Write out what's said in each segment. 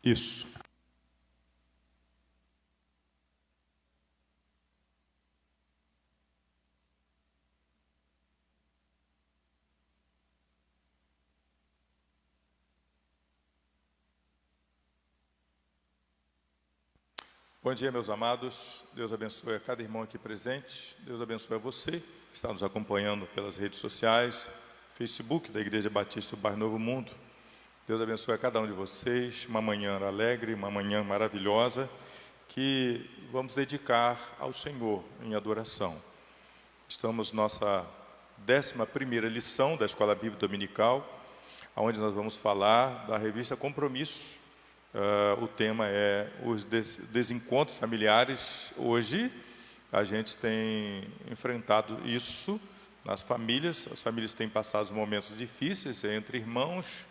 Isso. Bom dia, meus amados. Deus abençoe a cada irmão aqui presente. Deus abençoe a você que está nos acompanhando pelas redes sociais, Facebook da Igreja Batista do Bairro Novo Mundo. Deus abençoe a cada um de vocês. Uma manhã alegre, uma manhã maravilhosa, que vamos dedicar ao Senhor em adoração. Estamos nossa 11ª lição da Escola Bíblica Dominical, onde nós vamos falar da revista Compromisso. O tema é os desencontros familiares. Hoje a gente tem enfrentado isso nas famílias. As famílias têm passado momentos difíceis entre irmãos,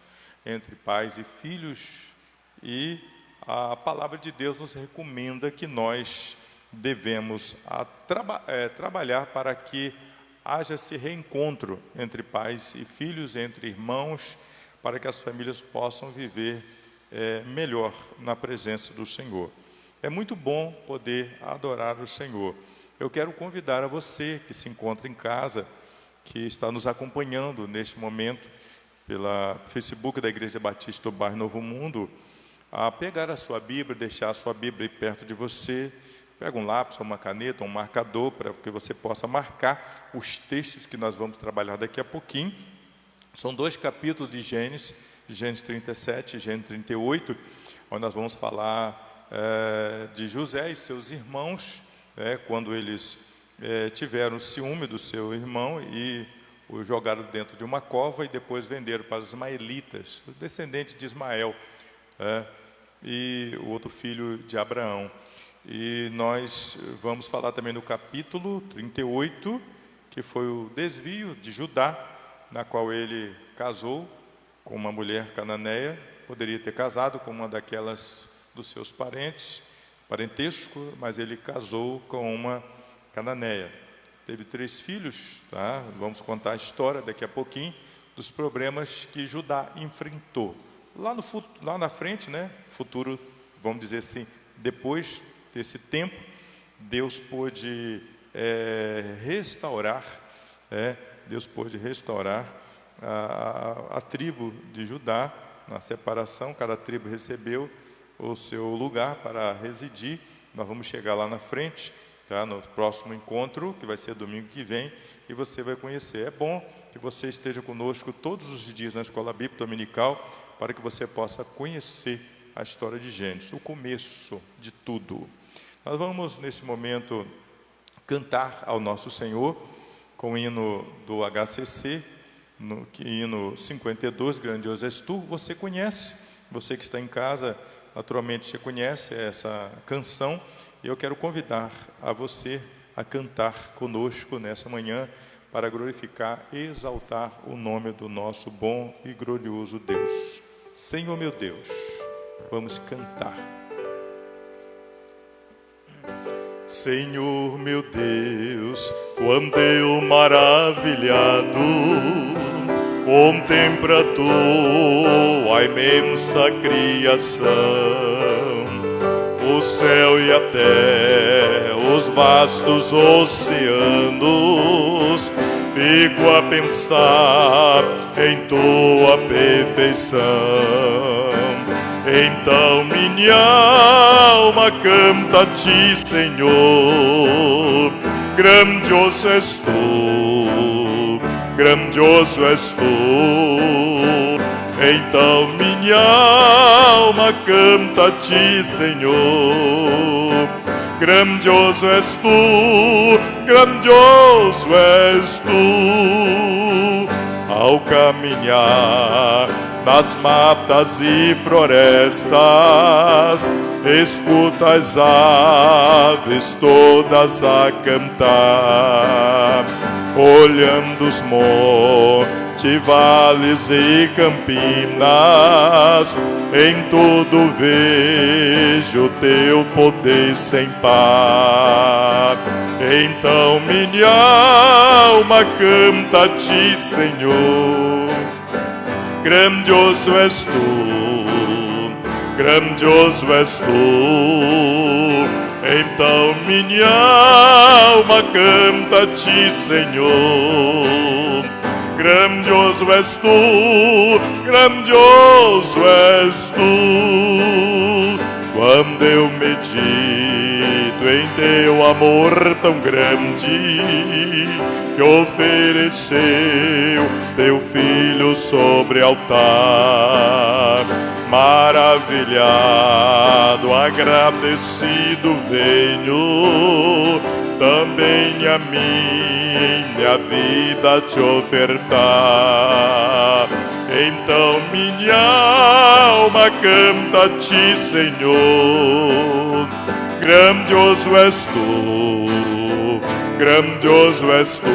entre pais e filhos, e a palavra de Deus nos recomenda que nós devemos trabalhar para que haja esse reencontro entre pais e filhos, entre irmãos, para que as famílias possam viver melhor na presença do Senhor. É muito bom poder adorar o Senhor. Eu quero convidar a você que se encontra em casa, que está nos acompanhando neste momento pela Facebook da Igreja Batista do Bairro Novo Mundo, a pegar a sua Bíblia, deixar a sua Bíblia perto de você. Pega um lápis, uma caneta, um marcador, para que você possa marcar os textos que nós vamos trabalhar daqui a pouquinho. São 2 capítulos de Gênesis 37 e Gênesis 38, onde nós vamos falar de José e seus irmãos, quando eles tiveram ciúme do seu irmão e o jogaram dentro de uma cova e depois venderam para os ismaelitas, os descendentes de Ismael, e o outro filho de Abraão. E nós vamos falar também no capítulo 38, que foi o desvio de Judá, na qual ele casou com uma mulher cananeia. Poderia ter casado com uma daquelas dos seus parentesco, mas ele casou com uma cananeia. Teve 3 filhos, tá? Vamos contar a história daqui a pouquinho dos problemas que Judá enfrentou. Lá na frente, futuro, vamos dizer assim, depois desse tempo, Deus pôde restaurar, a tribo de Judá. Na separação, cada tribo recebeu o seu lugar para residir. Nós vamos chegar lá na frente, tá? No próximo encontro, que vai ser domingo que vem, e você vai conhecer. É bom que você esteja conosco todos os dias na Escola Bíblica Dominical, para que você possa conhecer a história de Gênesis, o começo de tudo. Nós vamos, nesse momento, cantar ao nosso Senhor com o hino do HCC, no hino 52, Grandioso és tu. Você conhece, você que está em casa, naturalmente já conhece essa canção, e eu quero convidar a você a cantar conosco nessa manhã, para glorificar e exaltar o nome do nosso bom e glorioso Deus. Senhor meu Deus, vamos cantar. Senhor meu Deus, quando eu maravilhado contempla a tua imensa criação, o céu e a terra, os vastos oceanos, fico a pensar em tua perfeição. Então minha alma canta a ti, Senhor, grandioso és tu, grandioso és tu. Então minha alma canta a ti, Senhor, grandioso és tu, grandioso és tu. Ao caminhar nas matas e florestas, escuta as aves todas a cantar, olhando os montes, vales e campinas, em tudo vejo teu poder sem par. Então minha alma canta a ti, Senhor, grandioso és tu, grandioso és tu. Então minha alma canta-te, Senhor. Grandioso és tu, grandioso és tu. Quando eu medito em teu amor tão grande, que ofereceu teu filho sobre altar, maravilhado, agradecido venho também a minha vida te ofertar. Então minha alma canta-te, Senhor. Grandioso és tu, grandioso és tu.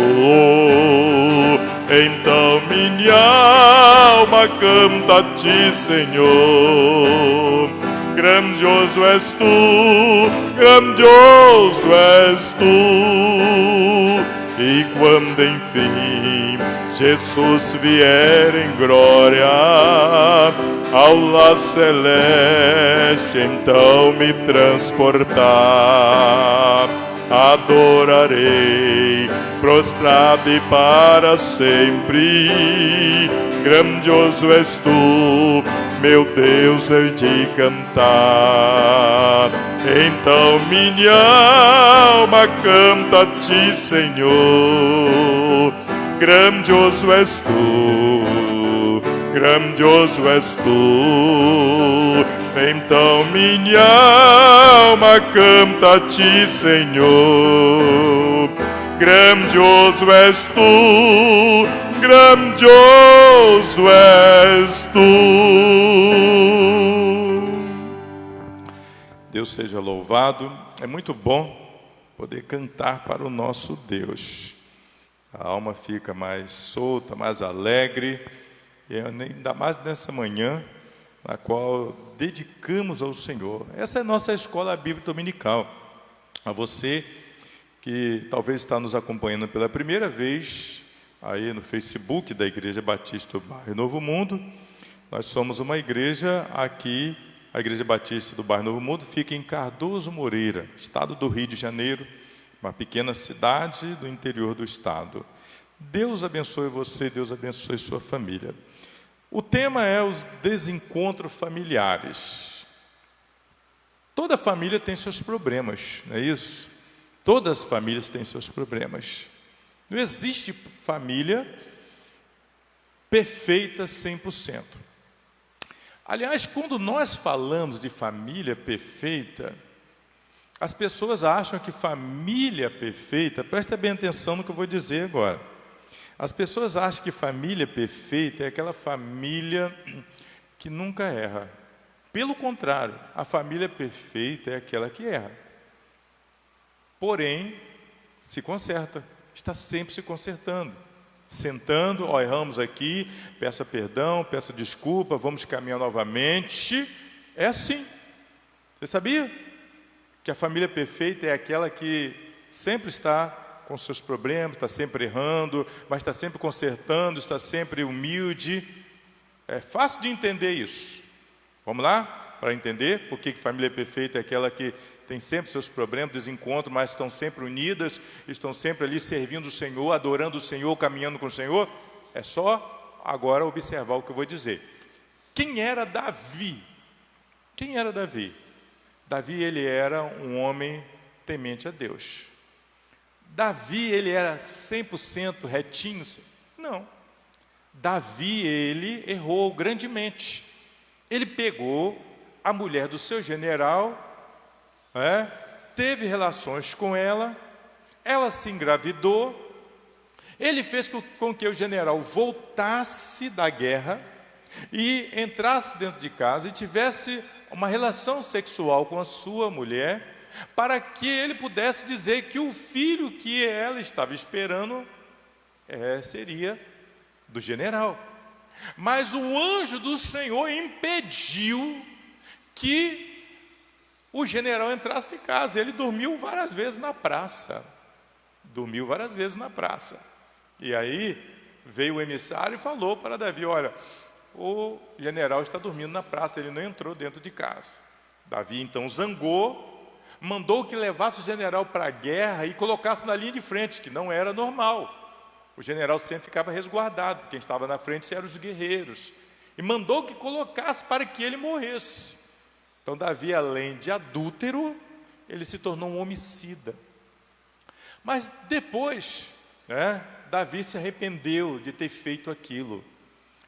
Então minha alma canta-te, Senhor. Grandioso és tu, grandioso és tu. E quando enfim Jesus vier em glória ao lar celeste, então me transportar, adorarei prostrado e para sempre. Grandioso és tu, meu Deus, hei de cantar. Então minha alma canta-te, Senhor. Grandioso és tu, grandioso és tu. Então minha alma canta-te, Senhor. Grandioso és tu, grandioso és tu. Deus seja louvado. É muito bom poder cantar para o nosso Deus. A alma fica mais solta, mais alegre, e ainda mais nessa manhã, na qual dedicamos ao Senhor. Essa é a nossa escola bíblica dominical. A você que talvez está nos acompanhando pela primeira vez, aí no Facebook da Igreja Batista do Bairro Novo Mundo, nós somos uma igreja aqui, a Igreja Batista do Bairro Novo Mundo fica em Cardoso Moreira, estado do Rio de Janeiro, uma pequena cidade do interior do estado. Deus abençoe você, Deus abençoe sua família. O tema é os desencontros familiares. Toda família tem seus problemas, não é isso? Todas as famílias têm seus problemas. Não existe família perfeita 100%. Aliás, quando nós falamos de família perfeita, as pessoas acham que família perfeita, presta bem atenção no que eu vou dizer agora. As pessoas acham que família perfeita é aquela família que nunca erra. Pelo contrário, a família perfeita é aquela que erra. Porém, se conserta, está sempre se consertando. Sentando, ó, erramos aqui, peça perdão, peça desculpa, vamos caminhar novamente. É assim. Você sabia que a família perfeita é aquela que sempre está com seus problemas, está sempre errando, mas está sempre consertando, está sempre humilde? É fácil de entender isso. Vamos lá? Para entender por que família perfeita é aquela que tem sempre seus problemas, desencontros, mas estão sempre unidas, estão sempre ali servindo o Senhor, adorando o Senhor, caminhando com o Senhor. É só agora observar o que eu vou dizer. Quem era Davi? Quem era Davi? Davi, ele era um homem temente a Deus. Davi, ele era 100% retinho? Não. Davi, ele errou grandemente. Ele pegou a mulher do seu general, teve relações com ela, ela se engravidou, ele fez com que o general voltasse da guerra e entrasse dentro de casa e tivesse uma relação sexual com a sua mulher, para que ele pudesse dizer que o filho que ela estava esperando seria do general. Mas o anjo do Senhor impediu que o general entrasse de casa. Ele dormiu várias vezes na praça. E aí veio o emissário e falou para Davi: olha, o general está dormindo na praça, ele não entrou dentro de casa. Davi então zangou, mandou que levasse o general para a guerra e colocasse na linha de frente, que não era normal. O general sempre ficava resguardado, quem estava na frente eram os guerreiros. E mandou que colocasse para que ele morresse. Então Davi, além de adúltero, ele se tornou um homicida. Mas depois, Davi se arrependeu de ter feito aquilo.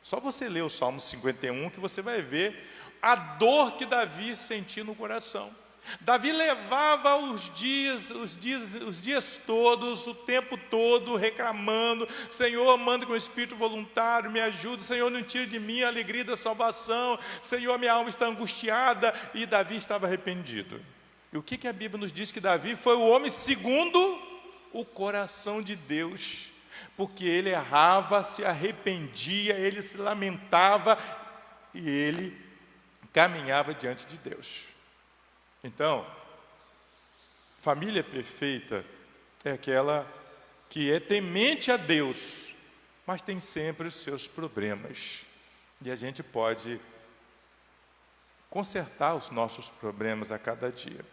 Só você ler o Salmo 51 que você vai ver a dor que Davi sentia no coração. Davi levava os dias todos, o tempo todo, reclamando: Senhor, manda com o espírito voluntário, me ajude, Senhor, não tire de mim a alegria da salvação, Senhor, minha alma está angustiada. E Davi estava arrependido. E o que a Bíblia nos diz? Que Davi foi o homem segundo o coração de Deus, porque ele errava, se arrependia, ele se lamentava e ele caminhava diante de Deus. Então, família perfeita é aquela que é temente a Deus, mas tem sempre os seus problemas. E a gente pode consertar os nossos problemas a cada dia.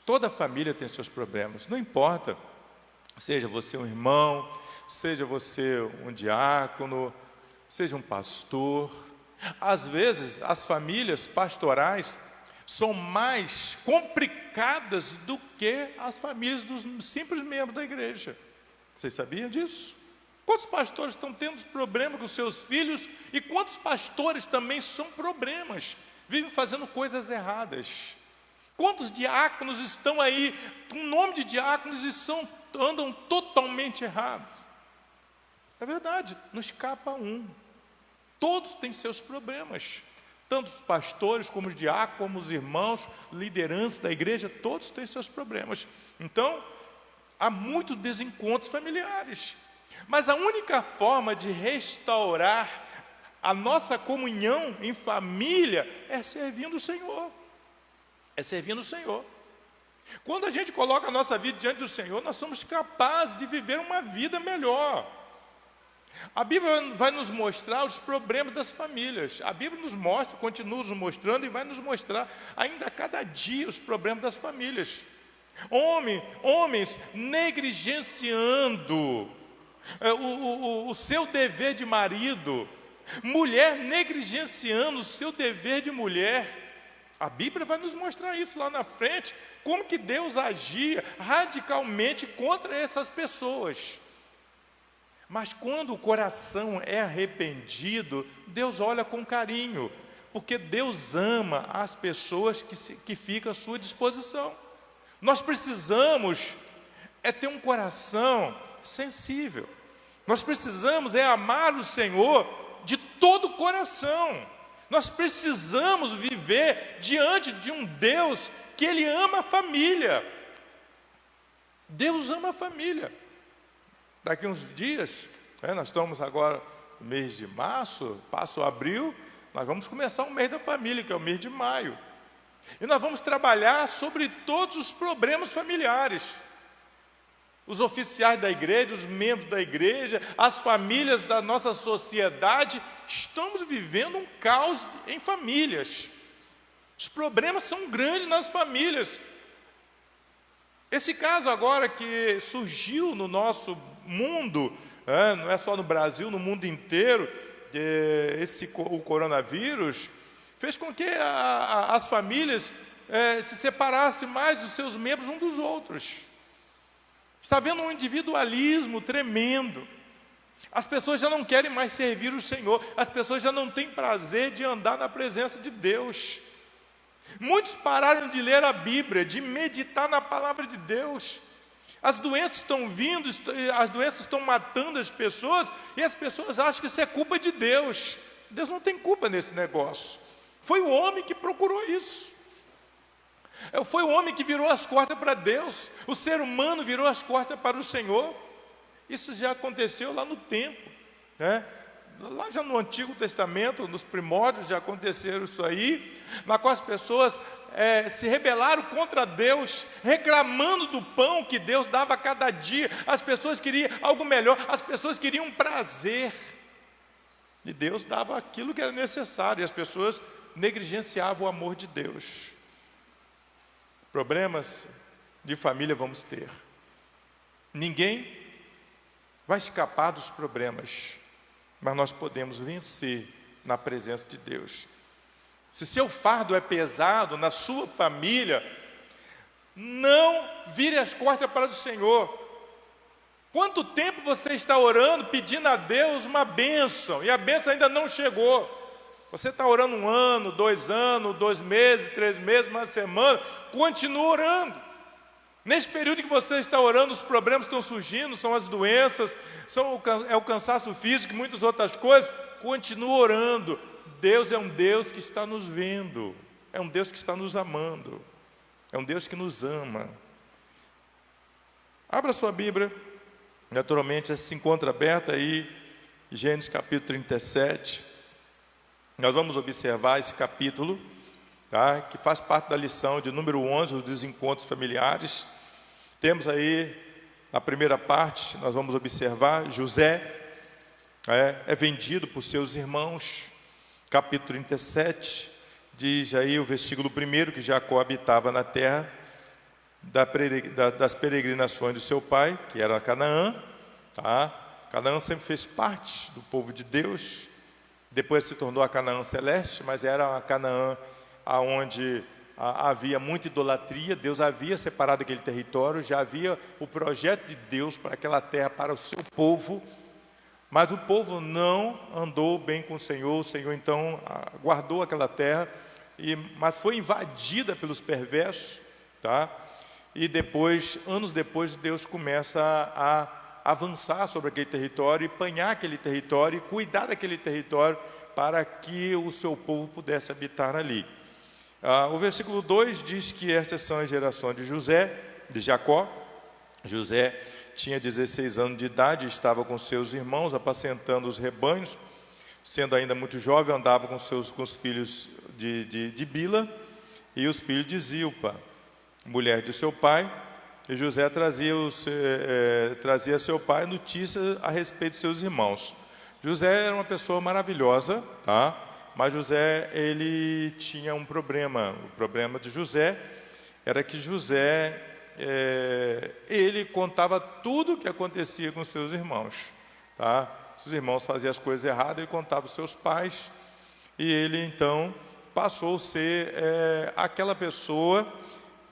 Toda família tem seus problemas, não importa, seja você um irmão, seja você um diácono, seja um pastor. Às vezes, as famílias pastorais são mais complicadas do que as famílias dos simples membros da igreja. Vocês sabiam disso? Quantos pastores estão tendo problemas com seus filhos e quantos pastores também são problemas, vivem fazendo coisas erradas? Quantos diáconos estão aí com nome de diáconos e andam totalmente errados? É verdade, não escapa um. Todos têm seus problemas. Tanto os pastores, como os diáconos, como os irmãos, liderança da igreja, todos têm seus problemas. Então, há muitos desencontros familiares. Mas a única forma de restaurar a nossa comunhão em família é servindo o Senhor. É servindo o Senhor. Quando a gente coloca a nossa vida diante do Senhor, nós somos capazes de viver uma vida melhor. A Bíblia vai nos mostrar os problemas das famílias. A Bíblia nos mostra, continua nos mostrando e vai nos mostrar ainda a cada dia os problemas das famílias. Homens negligenciando o seu dever de marido, mulher negligenciando o seu dever de mulher. A Bíblia vai nos mostrar isso lá na frente, como que Deus agia radicalmente contra essas pessoas. Mas quando o coração é arrependido, Deus olha com carinho, porque Deus ama as pessoas que ficam à sua disposição. Nós precisamos ter um coração sensível. Nós precisamos amar o Senhor de todo o coração. Nós precisamos viver diante de um Deus que Ele ama a família. Deus ama a família. Daqui uns dias, nós estamos agora no mês de março, passa o abril, nós vamos começar o mês da família, que é o mês de maio. E nós vamos trabalhar sobre todos os problemas familiares. Os oficiais da igreja, os membros da igreja, as famílias da nossa sociedade, estamos vivendo um caos em famílias. Os problemas são grandes nas famílias. Esse caso agora que surgiu no nosso mundo, não é só no Brasil, no mundo inteiro, o coronavírus, fez com que as famílias se separassem mais dos seus membros uns dos outros. Está havendo um individualismo tremendo. As pessoas já não querem mais servir o Senhor, as pessoas já não têm prazer de andar na presença de Deus. Muitos pararam de ler a Bíblia, de meditar na palavra de Deus. As doenças estão vindo, as doenças estão matando as pessoas, e as pessoas acham que isso é culpa de Deus. Deus não tem culpa nesse negócio. Foi o homem que procurou isso. Foi o homem que virou as costas para Deus. O ser humano virou as costas para o Senhor. Isso já aconteceu lá no tempo, lá já no Antigo Testamento, nos primórdios já aconteceu isso aí, na qual as pessoas se rebelaram contra Deus, reclamando do pão que Deus dava a cada dia. As pessoas queriam algo melhor, as pessoas queriam prazer. E Deus dava aquilo que era necessário, e as pessoas negligenciavam o amor de Deus. Problemas de família vamos ter. Ninguém vai escapar dos problemas, mas nós podemos vencer na presença de Deus. Se seu fardo é pesado na sua família, não vire as costas para o Senhor. Quanto tempo você está orando, pedindo a Deus uma bênção, e a bênção ainda não chegou? Você está orando 1 ano, 2 anos, 2 meses, 3 meses, uma semana, continua orando. Nesse período que você está orando, os problemas estão surgindo, são as doenças, é o cansaço físico e muitas outras coisas. Continua orando. Deus é um Deus que está nos vendo, é um Deus que está nos amando, é um Deus que nos ama. Abra sua Bíblia, naturalmente se encontra aberta aí, Gênesis capítulo 37. Nós vamos observar esse capítulo, tá? Que faz parte da lição de número 11, os desencontros familiares. Temos aí, a primeira parte, nós vamos observar, José é vendido por seus irmãos. Capítulo 37, diz aí o versículo 1, que Jacó habitava na terra das peregrinações do seu pai, que era Canaã. Tá? Canaã sempre fez parte do povo de Deus, depois se tornou a Canaã celeste, mas era a Canaã onde havia muita idolatria. Deus havia separado aquele território, já havia o projeto de Deus para aquela terra, para o seu povo, mas o povo não andou bem com o Senhor então guardou aquela terra, mas foi invadida pelos perversos, tá? E depois, anos depois, Deus começa a avançar sobre aquele território, e apanhar aquele território, e cuidar daquele território, para que o seu povo pudesse habitar ali. O versículo 2 diz que estas são as gerações de Jacó. José tinha 16 anos de idade, estava com seus irmãos, apacentando os rebanhos. Sendo ainda muito jovem, andava com os filhos de Bila e os filhos de Zilpa, mulher de seu pai. E José trazia a seu pai notícias a respeito de seus irmãos. José era uma pessoa maravilhosa, tá? Mas José, ele tinha um problema. O problema de José era que José, ele contava tudo o que acontecia com seus irmãos, tá? Se os irmãos faziam as coisas erradas, ele contava aos seus pais, e ele então passou a ser aquela pessoa,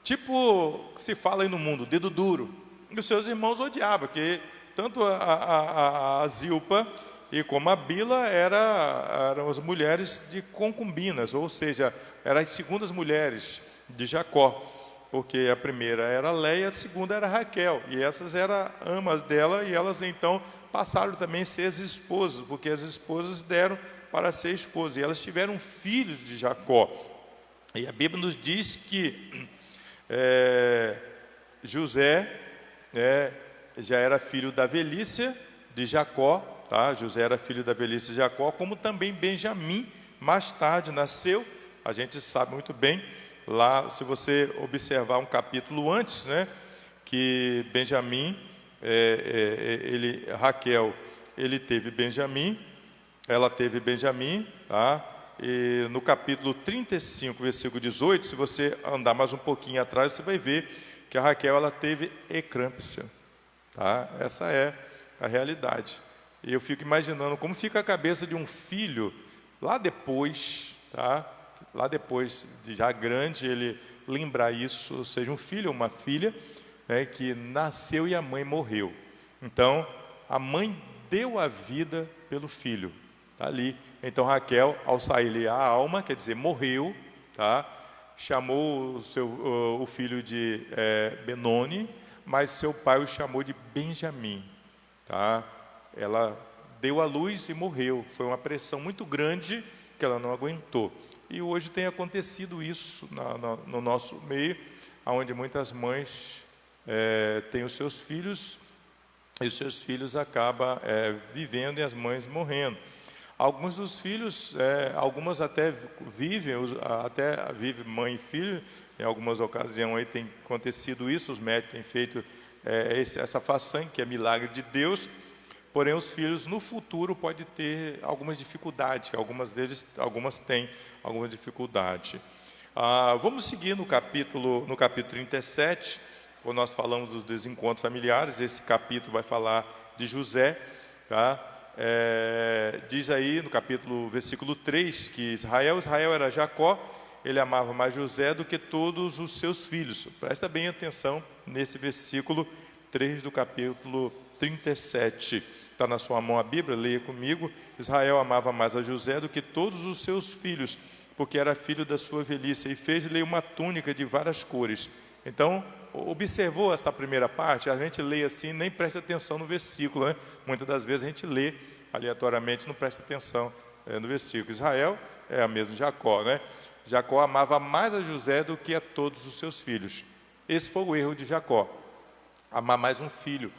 tipo, que se fala aí no mundo, dedo duro. E os seus irmãos odiavam, que tanto a Zilpa e como a Bila eram as mulheres de concubinas, ou seja, eram as segundas mulheres de Jacó, porque a primeira era Leia, a segunda era Raquel, e essas eram amas dela, e elas então passaram também a ser as esposas, porque as esposas deram para ser esposas, e elas tiveram filhos de Jacó. E a Bíblia nos diz que José já era filho da velhice de Jacó, tá? José era filho da velhice de Jacó, como também Benjamim mais tarde nasceu. A gente sabe muito bem, lá, se você observar um capítulo antes, né, que Benjamim, Raquel, ela teve Benjamim, tá? E no capítulo 35, versículo 18, se você andar mais um pouquinho atrás, você vai ver que a Raquel, ela teve eclâmpsia, tá? Essa é a realidade. E eu fico imaginando como fica a cabeça de um filho lá depois, tá? Lá depois, de já grande, ele lembrar isso, ou seja, um filho ou uma filha, que nasceu e a mãe morreu. Então, a mãe deu a vida pelo filho, tá ali. Então, Raquel, ao sair a alma, quer dizer, morreu, tá? Chamou o filho de Benoni, mas seu pai o chamou de Benjamim, tá? Ela deu à luz e morreu. Foi uma pressão muito grande que ela não aguentou. E hoje tem acontecido isso no nosso meio, onde muitas mães têm os seus filhos, e os seus filhos acabam vivendo e as mães morrendo. Alguns dos filhos, algumas até vivem mãe e filho. Em algumas ocasiões aí tem acontecido isso, os médicos têm feito essa façanha, que é milagre de Deus, Porém, os filhos no futuro podem ter algumas dificuldades, algumas têm alguma dificuldade. Vamos seguir no capítulo 37, quando nós falamos dos desencontros familiares. Esse capítulo vai falar de José, tá? Diz aí no versículo 3, que Israel era Jacó, ele amava mais José do que todos os seus filhos. Presta bem atenção nesse versículo 3 do capítulo 37. Está na sua mão a Bíblia, leia comigo. Israel amava mais a José do que todos os seus filhos, porque era filho da sua velhice, e fez-lhe uma túnica de várias cores. Então, observou essa primeira parte? A gente lê assim, nem presta atenção no versículo, né? Muitas das vezes a gente lê aleatoriamente, não presta atenção no versículo. Israel é a mesma Jacó, né? Jacó amava mais a José do que a todos os seus filhos. Esse foi o erro de Jacó, amar mais um filho.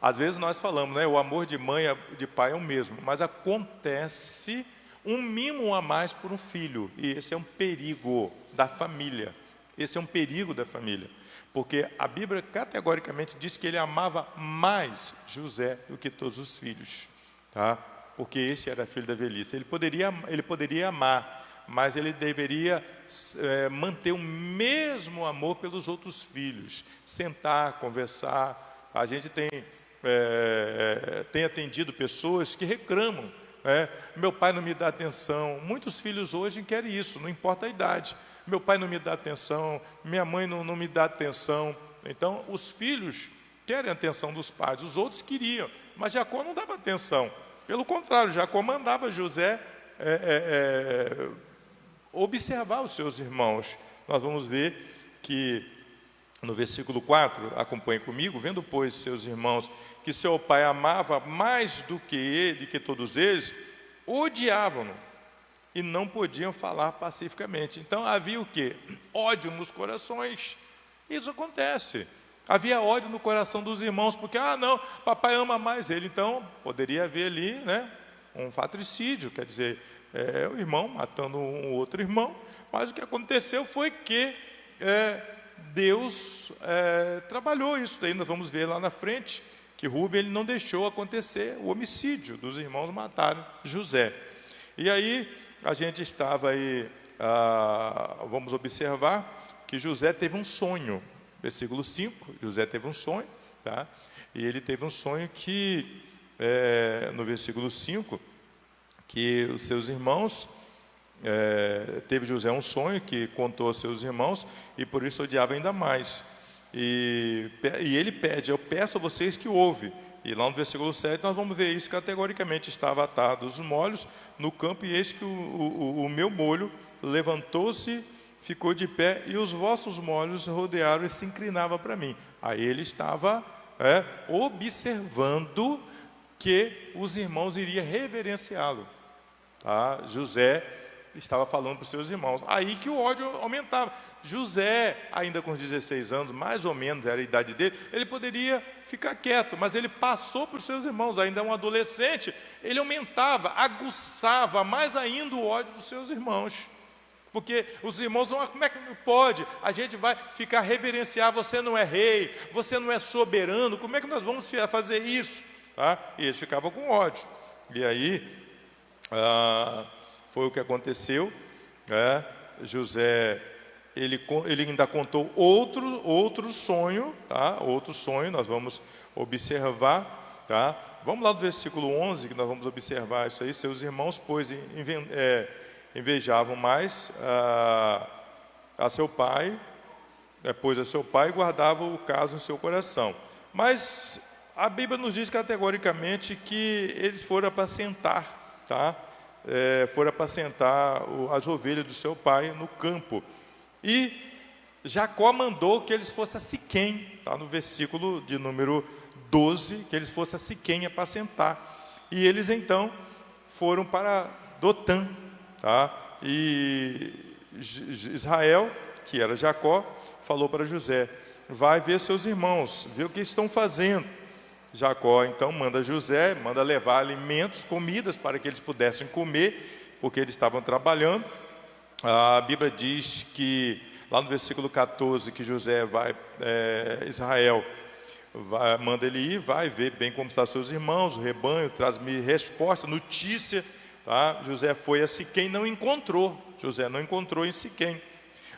Às vezes nós falamos, né? O amor de mãe e de pai é o mesmo, mas acontece um mimo a mais por um filho, e esse é um perigo da família. Esse é um perigo da família, porque a Bíblia categoricamente diz que ele amava mais José do que todos os filhos, tá? Porque esse era filho da velhice. Ele poderia amar, mas ele deveria manter o mesmo amor pelos outros filhos, sentar, conversar. A gente tem atendido pessoas que reclamam, meu pai não me dá atenção. Muitos filhos hoje querem isso, não importa a idade. Meu pai não me dá atenção, minha mãe não me dá atenção. Então, os filhos querem a atenção dos pais, os outros queriam, mas Jacó não dava atenção. Pelo contrário, Jacó mandava José observar os seus irmãos. Nós vamos ver que no versículo 4, acompanhe comigo: vendo, pois, seus irmãos que seu pai amava mais do que ele, que todos eles, odiavam-no e não podiam falar pacificamente. Então havia o quê? Ódio nos corações. Isso acontece. Havia ódio no coração dos irmãos, porque, não, papai ama mais ele. Então poderia haver ali, né, um fratricídio, quer dizer, o irmão matando um outro irmão. Mas o que aconteceu foi que Deus trabalhou isso. Daí nós vamos ver lá na frente que Rúben ele não deixou acontecer o homicídio dos irmãos matarem José. E aí a gente estava aí, vamos observar que José teve um sonho. Versículo 5, José teve um sonho, tá? E ele teve um sonho que, no versículo 5, que os seus irmãos, teve José um sonho que contou aos seus irmãos, e por isso odiava ainda mais. E ele pede: eu peço a vocês que ouvem. E lá no versículo 7 nós vamos ver isso categoricamente: estava atados os molhos no campo, e eis que o meu molho levantou-se, ficou de pé, e os vossos molhos rodearam e se inclinava para mim. Aí ele estava observando que os irmãos iriam reverenciá-lo, tá? José estava falando para os seus irmãos. Aí que o ódio aumentava. José, ainda com os 16 anos, mais ou menos era a idade dele, ele poderia ficar quieto, mas ele passou para os seus irmãos, ainda um adolescente, ele aumentava, aguçava mais ainda o ódio dos seus irmãos. Porque os irmãos vão: como é que pode? A gente vai ficar reverenciar, você não é rei, você não é soberano, como é que nós vamos fazer isso? Tá? E eles ficavam com ódio. E aí, foi o que aconteceu. José, ele ainda contou outro sonho, tá? Outro sonho, nós vamos observar, tá? Vamos lá no versículo 11, que nós vamos observar isso aí. Seus irmãos, pois, invejavam mais a seu pai, pois a seu pai guardava o caso em seu coração. Mas a Bíblia nos diz categoricamente que eles foram apacentar, tá? Foram apacentar as ovelhas do seu pai no campo. E Jacó mandou que eles fossem a Siquém, tá? No versículo de número 12, que eles fossem a Siquém apacentar. E eles então foram para Dotã, tá? E Israel, que era Jacó, falou para José: vai ver seus irmãos, ver o que estão fazendo. Jacó então manda José, manda levar alimentos, comidas, para que eles pudessem comer, porque eles estavam trabalhando. A Bíblia diz que, lá no versículo 14, que Israel manda ele ir, vai ver bem como estão seus irmãos, o rebanho, traz-me resposta, notícia. Tá? José foi a Siquém, não encontrou. José não encontrou em Siquém,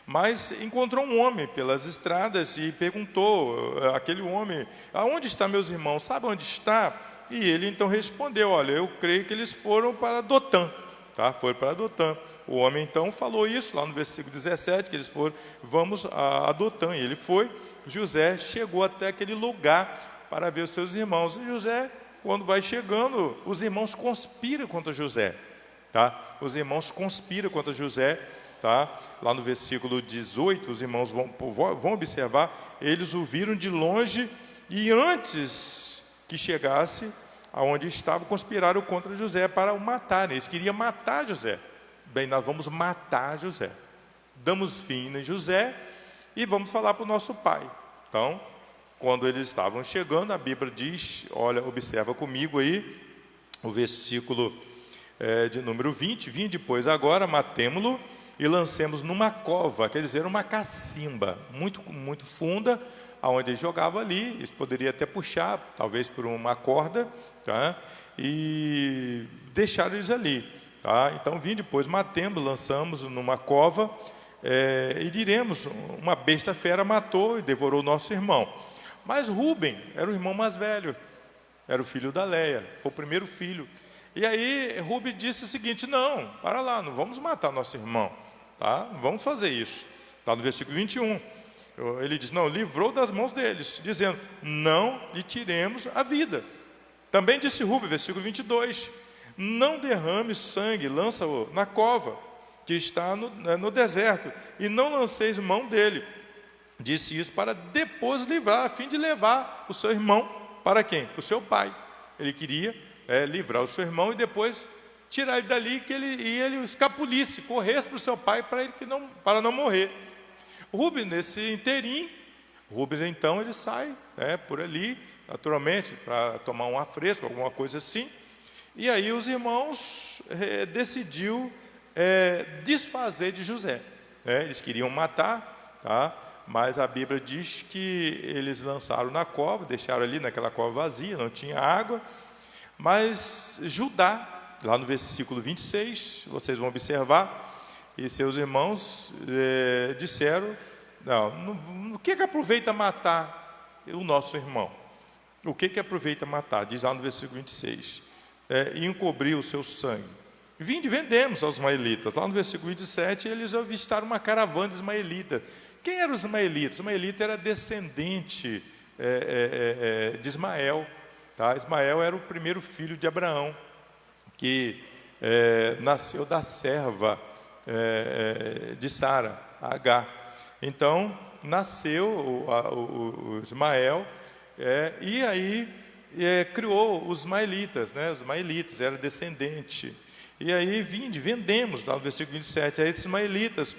mas encontrou um homem pelas estradas e perguntou aquele homem: aonde estão meus irmãos? Sabe onde está? E ele então respondeu: olha, eu creio que eles foram para Dotã. Tá? Foram para Dotã. O homem então falou isso lá no versículo 17, que eles foram, vamos a Dotã. E ele foi. José chegou até aquele lugar para ver os seus irmãos. E José, quando vai chegando, os irmãos conspiram contra José. Tá? Os irmãos conspiram contra José. Tá? Lá no versículo 18, os irmãos vão observar, eles o viram de longe e antes que chegasse aonde estava, conspiraram contra José para o matar. Eles queriam matar José. Bem, nós vamos matar José. Damos fim em José e vamos falar para o nosso pai. Então, quando eles estavam chegando, a Bíblia diz, olha, observa comigo aí, o versículo de número 20, vinde depois agora, matemo-lo e lancemos numa cova, quer dizer, uma cacimba, muito, muito funda, onde ele jogava ali, isso poderia até puxar, talvez por uma corda, tá? E deixaram eles ali. Tá? Então, vim depois, matemos, lançamos numa cova, e diremos, uma besta fera matou e devorou o nosso irmão. Mas Rúben era o irmão mais velho, era o filho da Leia, foi o primeiro filho. E aí Rúben disse o seguinte: não, para lá, não vamos matar nosso irmão, tá? Não vamos fazer isso. Está no versículo 21. Ele diz: não, livrou das mãos deles, dizendo: não lhe tiremos a vida. Também disse Rúben, versículo 22, não derrame sangue, lança-o na cova, que está no deserto, e não lanceis mão dele. Disse isso para depois livrar, a fim de levar o seu irmão para quem? Para o seu pai. Ele queria livrar o seu irmão e depois tirar ele dali, que ele escapulisse, corresse para o seu pai para não morrer. Rúben, nesse inteirinho, Rúben então ele sai por ali, naturalmente, para tomar um afresco, alguma coisa assim. E aí os irmãos decidiu desfazer de José. Eles queriam matar, tá? Mas a Bíblia diz que eles lançaram na cova, deixaram ali naquela cova vazia, não tinha água. Mas Judá, lá no versículo 26, vocês vão observar, e seus irmãos disseram: o que aproveita matar o nosso irmão? O que aproveita matar? Diz lá no versículo 26, e encobrir o seu sangue. Vinde, vendemos aos ismaelitas. Lá no versículo 27, eles avistaram uma caravana de ismaelitas. Quem eram os ismaelitas? Ismaelita era descendente de Ismael. Tá? Ismael era o primeiro filho de Abraão, que nasceu da serva de Sara, Agar. Então, nasceu o Ismael, e aí criou os ismaelitas, os ismaelitas, era descendente. E aí, vendemos, lá no versículo 27, a esses ismaelitas,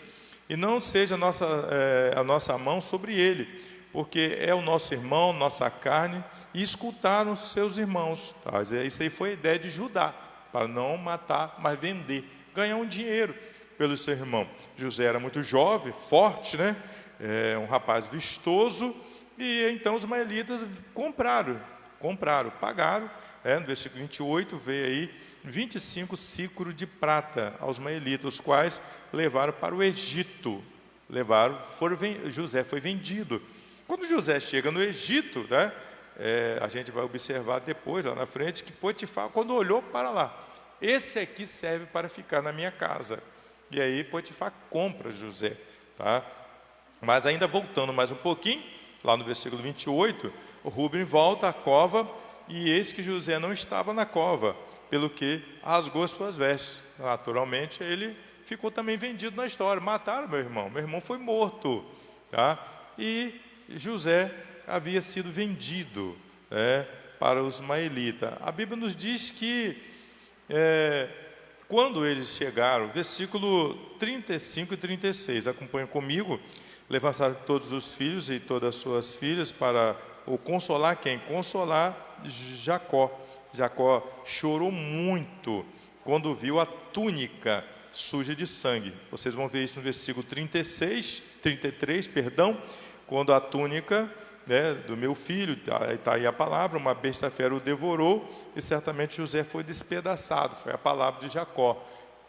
e não seja a nossa mão sobre ele, porque é o nosso irmão, nossa carne, e escutaram os seus irmãos. Tá? Isso aí foi a ideia de Judá, para não matar, mas vender, ganhar um dinheiro pelo seu irmão. José era muito jovem, forte, um rapaz vistoso, e então os ismaelitas compraram, pagaram, no versículo 28, veio aí 25 siclos de prata aos ismaelitas, os quais levaram para o Egito. José foi vendido. Quando José chega no Egito, a gente vai observar depois, lá na frente, que Potifar, quando olhou para lá, esse aqui serve para ficar na minha casa. E aí Potifar compra José. Tá? Mas ainda voltando mais um pouquinho, lá no versículo 28, o Rúben volta à cova, e eis que José não estava na cova, pelo que rasgou as suas vestes. Naturalmente, ele ficou também vendido na história. Mataram meu irmão foi morto. Tá? E José havia sido vendido para os ismaelitas. A Bíblia nos diz que quando eles chegaram, versículo 35 e 36, acompanhem comigo, levantaram todos os filhos e todas as suas filhas para o consolar quem? Consolar Jacó. Jacó chorou muito quando viu a túnica suja de sangue. Vocês vão ver isso no versículo 33, quando a túnica né, do meu filho, está aí a palavra, uma besta fera o devorou, e certamente José foi despedaçado, foi a palavra de Jacó,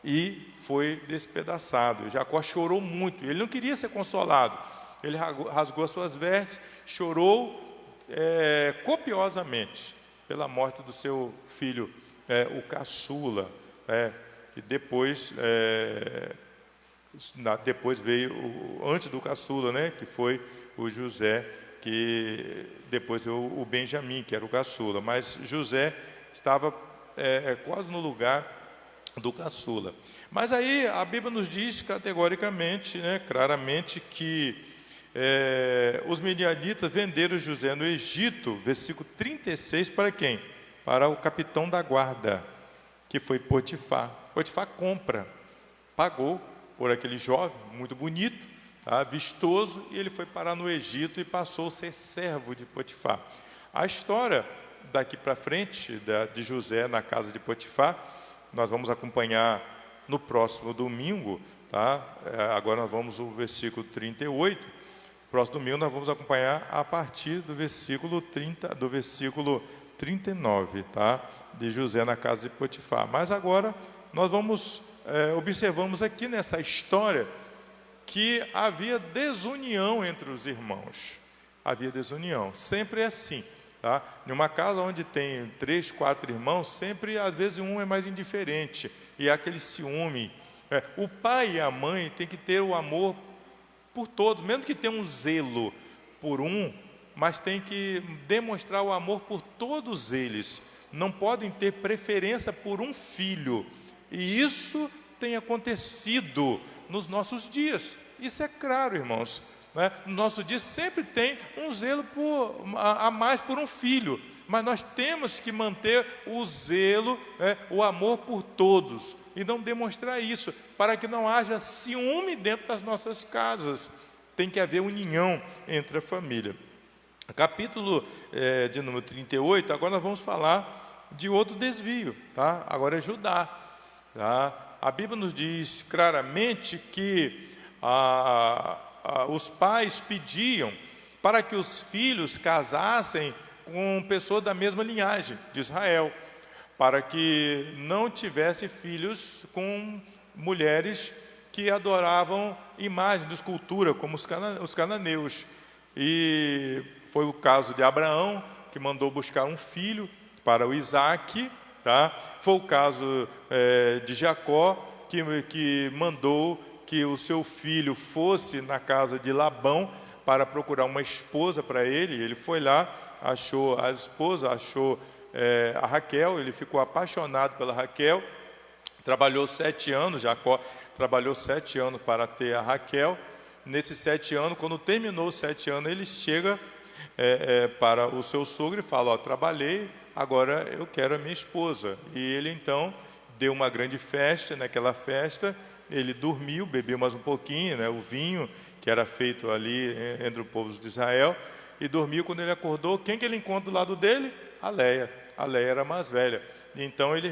e foi despedaçado. Jacó chorou muito, ele não queria ser consolado, ele rasgou as suas vestes, chorou copiosamente pela morte do seu filho, o caçula, que depois veio antes do caçula, né, que foi o José, que depois o Benjamim, que era o caçula, mas José estava quase no lugar do caçula. Mas aí a Bíblia nos diz categoricamente, né, claramente, que os midianitas venderam José no Egito, versículo 36, para quem? Para o capitão da guarda, que foi Potifar. Potifar pagou por aquele jovem, muito bonito, tá, vistoso, e ele foi parar no Egito e passou a ser servo de Potifar. A história daqui para frente, de José na casa de Potifar, nós vamos acompanhar no próximo domingo, tá? Agora nós vamos ao versículo 38, próximo domingo nós vamos acompanhar a partir do versículo 39, tá? De José na casa de Potifar. Mas agora nós observamos aqui nessa história que havia desunião entre os irmãos. Havia desunião, sempre é assim, tá? Em uma casa onde tem 3, 4 irmãos, sempre às vezes um é mais indiferente, e há aquele ciúme. O pai e a mãe têm que ter o amor por todos, mesmo que tenha um zelo por um, mas tem que demonstrar o amor por todos eles. Não podem ter preferência por um filho. E isso tem acontecido nos nossos dias. Isso é claro, irmãos, né? No nosso dia sempre tem um zelo a mais por um filho, mas nós temos que manter o zelo, né, o amor por todos, e não demonstrar isso, para que não haja ciúme dentro das nossas casas. Tem que haver união entre a família. Capítulo de número 38, agora nós vamos falar de outro desvio, tá? Agora é Judá, tá? A Bíblia nos diz claramente que os pais pediam para que os filhos casassem com pessoas da mesma linhagem de Israel, para que não tivesse filhos com mulheres que adoravam imagens de escultura, como os cananeus. E foi o caso de Abraão, que mandou buscar um filho para o Isaque, tá? Foi o caso de Jacó, que mandou que o seu filho fosse na casa de Labão para procurar uma esposa para ele. Ele foi lá, achou a esposa, achou a Raquel, ele ficou apaixonado pela Raquel, trabalhou 7 anos, Jacó trabalhou 7 anos para ter a Raquel. Nesses 7 anos, quando terminou os 7 anos, ele chega para o seu sogro e fala: trabalhei, agora eu quero a minha esposa. E ele então deu uma grande festa. Naquela festa ele dormiu, bebeu mais um pouquinho, né, o vinho que era feito ali entre os povos de Israel, e dormiu. Quando ele acordou, quem que ele encontra do lado dele? A Leia era mais velha. Então ele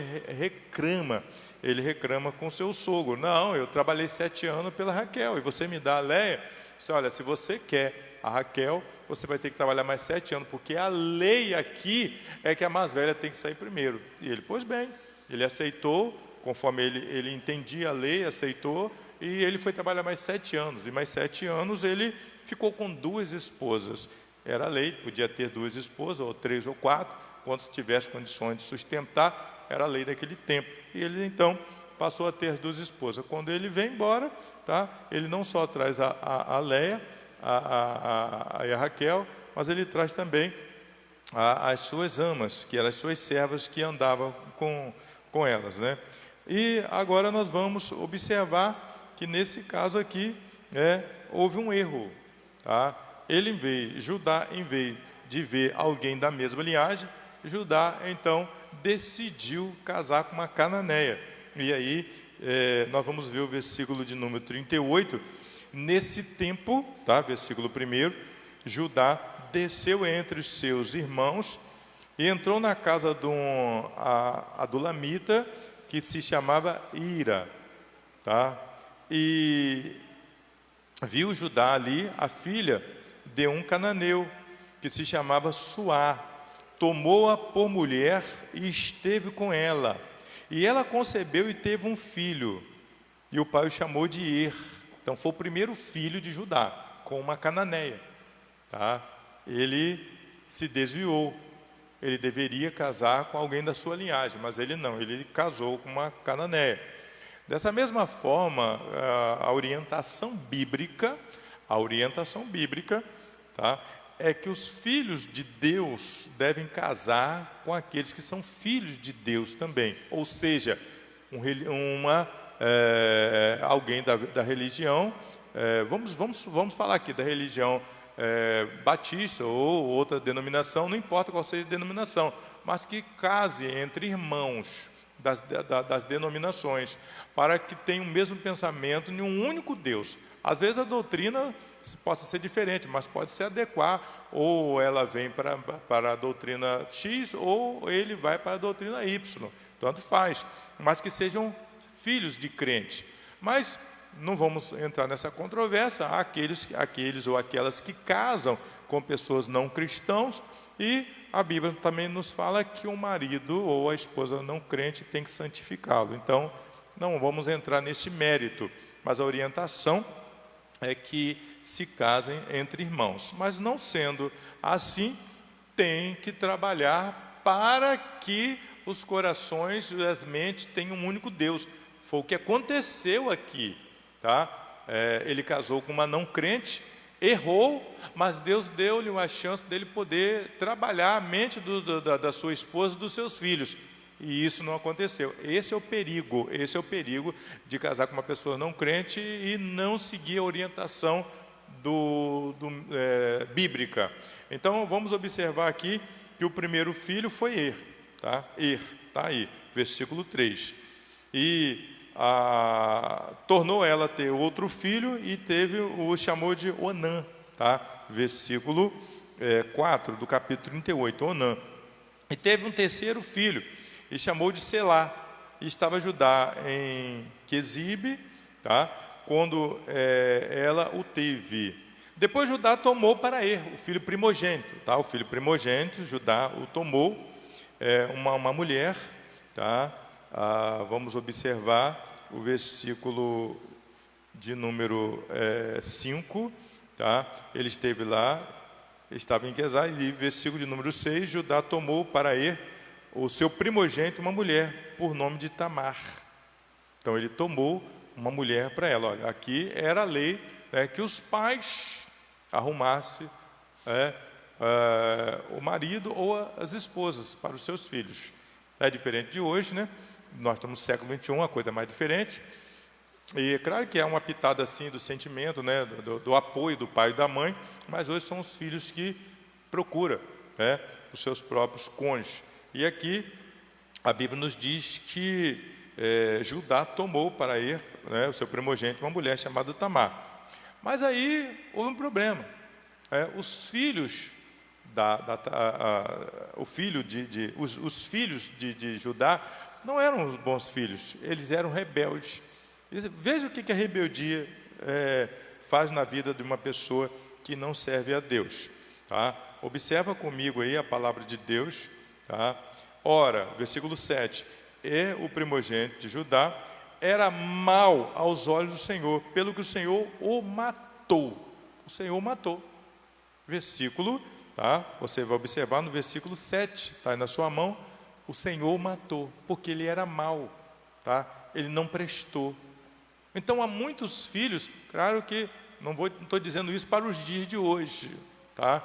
reclama com seu sogro: não, eu trabalhei 7 anos pela Raquel, e você me dá a Leia? Disse: olha, se você quer a Raquel, você vai ter que trabalhar mais 7 anos, porque a lei aqui é que a mais velha tem que sair primeiro. E ele, pois bem, ele aceitou, conforme ele entendia a lei, aceitou, e ele foi trabalhar mais 7 anos. E mais 7 anos ele ficou com 2 esposas. Era a lei, podia ter 2 esposas, ou 3 ou 4, quando tivesse condições de sustentar, era a lei daquele tempo. E ele então passou a ter 2 esposas. Quando ele vem embora, tá, ele não só traz a Leia, a Raquel, mas ele traz também as suas amas, que eram as suas servas que andavam com elas, né? E agora nós vamos observar que nesse caso aqui houve um erro, tá? Judá, em vez de ver alguém da mesma linhagem, Judá então decidiu casar com uma cananeia. E aí nós vamos ver o versículo de número 38. Nesse tempo, tá? Versículo 1, Judá desceu entre os seus irmãos e entrou na casa de um adulamita que se chamava Ira, tá? E viu Judá ali a filha de um cananeu que se chamava Suá. Tomou-a por mulher e esteve com ela. E ela concebeu e teve um filho. E o pai o chamou de Er. Então foi o primeiro filho de Judá, com uma cananeia. Tá? Ele se desviou. Ele deveria casar com alguém da sua linhagem, mas ele não. Ele casou com uma cananeia. Dessa mesma forma, a orientação bíblica, tá, é que os filhos de Deus devem casar com aqueles que são filhos de Deus também. Ou seja, alguém da religião, vamos falar aqui da religião batista ou outra denominação, não importa qual seja a denominação, mas que case entre irmãos das denominações, para que tenham o mesmo pensamento em um único Deus. Às vezes a doutrina possa ser diferente, mas pode se adequar, ou ela vem para a doutrina X, ou ele vai para a doutrina Y, tanto faz, mas que sejam filhos de crente. Mas não vamos entrar nessa controvérsia. Há aqueles ou aquelas que casam com pessoas não cristãos, e a Bíblia também nos fala que o marido ou a esposa não crente tem que santificá-lo. Então, não vamos entrar nesse mérito, mas a orientação é que se casem entre irmãos. Mas não sendo assim, tem que trabalhar para que os corações e as mentes tenham um único Deus. Foi o que aconteceu aqui, tá? Ele casou com uma não crente, errou, mas Deus deu-lhe uma chance dele poder trabalhar a mente da sua esposa e dos seus filhos. E isso não aconteceu. Esse é o perigo de casar com uma pessoa não crente e não seguir a orientação bíblica. Então, vamos observar aqui que o primeiro filho foi Er, tá? Er, tá aí, versículo 3. E tornou ela ter outro filho e o chamou de Onã, tá? Versículo 4 do capítulo 38, Onã. E teve um terceiro filho e chamou de Selá. E estava Judá em Quezibe, tá? Quando ela o teve. Depois Judá tomou para Er, o filho primogênito, tá? O filho primogênito, Judá o tomou, uma mulher, tá? Vamos observar o versículo de número 5, tá? Ele esteve lá, estava em Quezá, e versículo de número 6, Judá tomou para Er, o seu primogênito, uma mulher, por nome de Tamar. Então ele tomou uma mulher para ela. Olha, aqui era a lei, que os pais arrumassem o marido ou as esposas para os seus filhos. É diferente de hoje, né? Nós estamos no século XXI, a coisa é mais diferente. E é claro que é uma pitada assim do sentimento, né? do apoio do pai e da mãe, mas hoje são os filhos que procuram, os seus próprios cônjuges. E aqui a Bíblia nos diz que Judá tomou para Er, o seu primogênito, uma mulher chamada Tamar. Mas aí houve um problema. Os filhos os filhos de Judá não eram os bons filhos, eles eram rebeldes. Veja o que a rebeldia faz na vida de uma pessoa que não serve a Deus, tá? Observa comigo aí a palavra de Deus, tá? Ora, versículo 7, o primogênito de Judá era mau aos olhos do Senhor, pelo que o Senhor o matou. O Senhor o matou. Versículo, tá? Você vai observar no versículo 7, está aí na sua mão. O Senhor o matou, porque ele era mau, tá? Ele não prestou. Então há muitos filhos, claro que não estou dizendo isso para os dias de hoje, tá?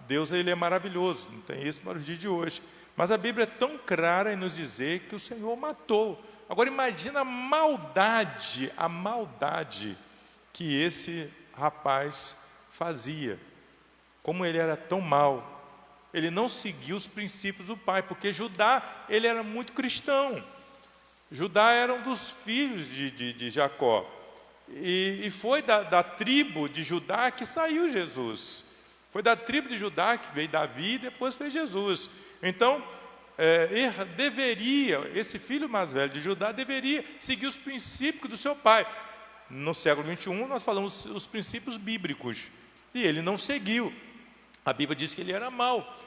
Deus, ele é maravilhoso, não tem isso para os dias de hoje. Mas a Bíblia é tão clara em nos dizer que o Senhor matou. Agora imagina a maldade que esse rapaz fazia. Como ele era tão mau. Ele não seguiu os princípios do pai, porque Judá, ele era muito cristão. Judá era um dos filhos de Jacó. E foi da tribo de Judá que saiu Jesus. Foi da tribo de Judá que veio Davi e depois veio Jesus. Então, esse filho mais velho de Judá deveria seguir os princípios do seu pai. No século XXI, nós falamos os princípios bíblicos. E ele não seguiu. A Bíblia diz que ele era mau.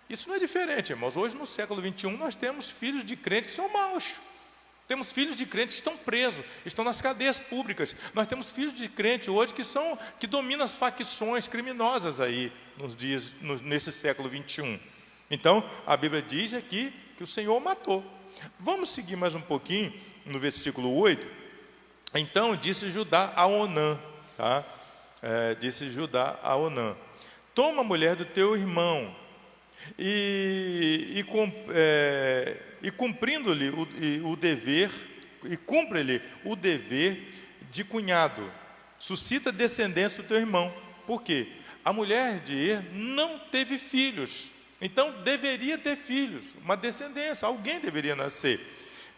Isso não é diferente, irmãos. Hoje, no século 21, nós temos filhos de crentes que são maus. Temos filhos de crentes que estão presos, estão nas cadeias públicas. Nós temos filhos de crente hoje que dominam as facções criminosas aí, nesse século 21. Então, a Bíblia diz aqui que o Senhor matou. Vamos seguir mais um pouquinho, no versículo 8. Então, disse Judá a Onã, tá? Disse Judá a Onã: toma a mulher do teu irmão, e cumprindo-lhe o dever, e cumpre-lhe o dever de cunhado, suscita descendência do teu irmão. Por quê? A mulher de Er não teve filhos, então deveria ter filhos, uma descendência, alguém deveria nascer.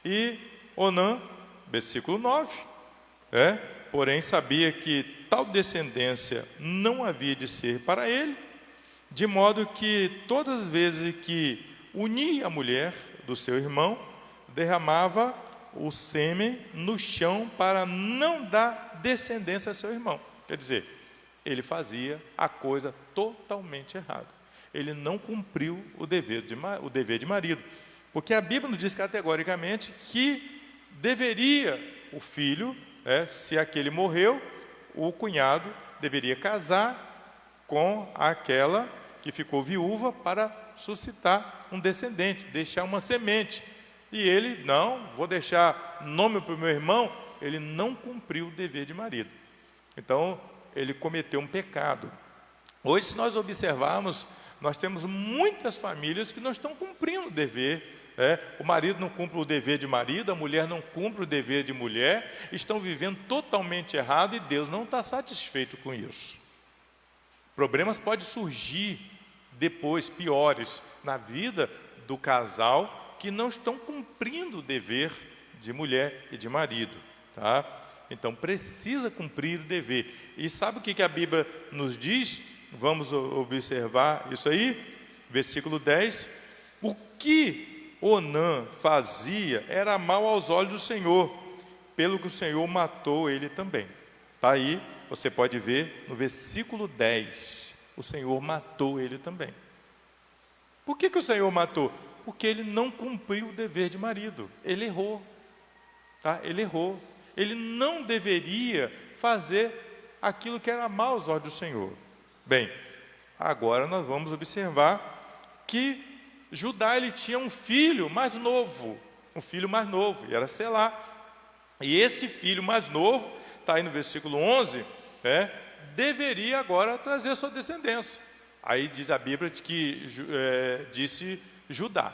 E Onã, versículo 9, porém sabia que tal descendência não havia de ser para ele, de modo que todas as vezes que unia a mulher do seu irmão, derramava o sêmen no chão para não dar descendência a seu irmão. Quer dizer, ele fazia a coisa totalmente errada. Ele não cumpriu o dever de marido, porque a Bíblia nos diz categoricamente que deveria o filho, se aquele morreu, o cunhado deveria casar com aquela que ficou viúva para suscitar um descendente, deixar uma semente. E ele, não, vou deixar nome para o meu irmão. Ele não cumpriu o dever de marido. Então, ele cometeu um pecado. Hoje, se nós observarmos, nós temos muitas famílias que não estão cumprindo o dever. O marido não cumpre o dever de marido, a mulher não cumpre o dever de mulher, estão vivendo totalmente errado e Deus não está satisfeito com isso. Problemas podem surgir depois, piores, na vida do casal que não estão cumprindo o dever de mulher e de marido, tá? Então, precisa cumprir o dever. E sabe o que a Bíblia nos diz? Vamos observar isso aí. Versículo 10. O que Onã fazia era mal aos olhos do Senhor, pelo que o Senhor matou ele também. Está aí, você pode ver no versículo 10. O Senhor matou ele também. Por que o Senhor matou? Porque ele não cumpriu o dever de marido. Ele errou. Tá? Ele errou. Ele não deveria fazer aquilo que era mal aos olhos do Senhor. Bem, agora nós vamos observar que Judá ele tinha um filho mais novo. E era Selá. E esse filho mais novo, está aí no versículo 11, deveria agora trazer sua descendência. Aí diz a Bíblia que disse Judá